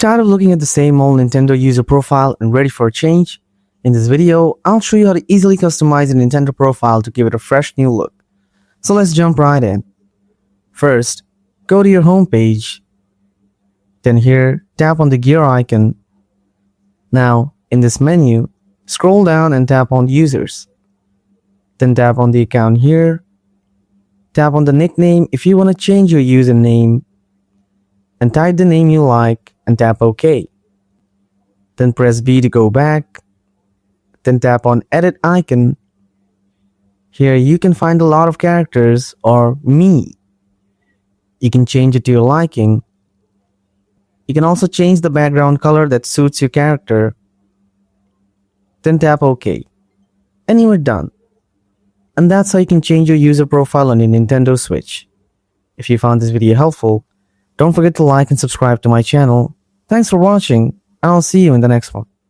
Tired of looking at the same old Nintendo user profile and ready for a change? In this video, I'll show you how to easily customize a Nintendo profile to give it a fresh new look. So let's jump right in. First, go to your home page. Then here, tap on the gear icon. Now, in this menu, scroll down and tap on Users. Then tap on the account here. Tap on the nickname if you want to change your username. And type the name you like and tap OK. Then press B to go back. Then tap on Edit icon. Here you can find a lot of characters or me. You can change it to your liking. You can also change the background color that suits your character. Then tap OK. And you are done. And that's how you can change your user profile on your Nintendo Switch. If you found this video helpful, don't forget to like and subscribe to my channel. Thanks for watching, and I'll see you in the next one.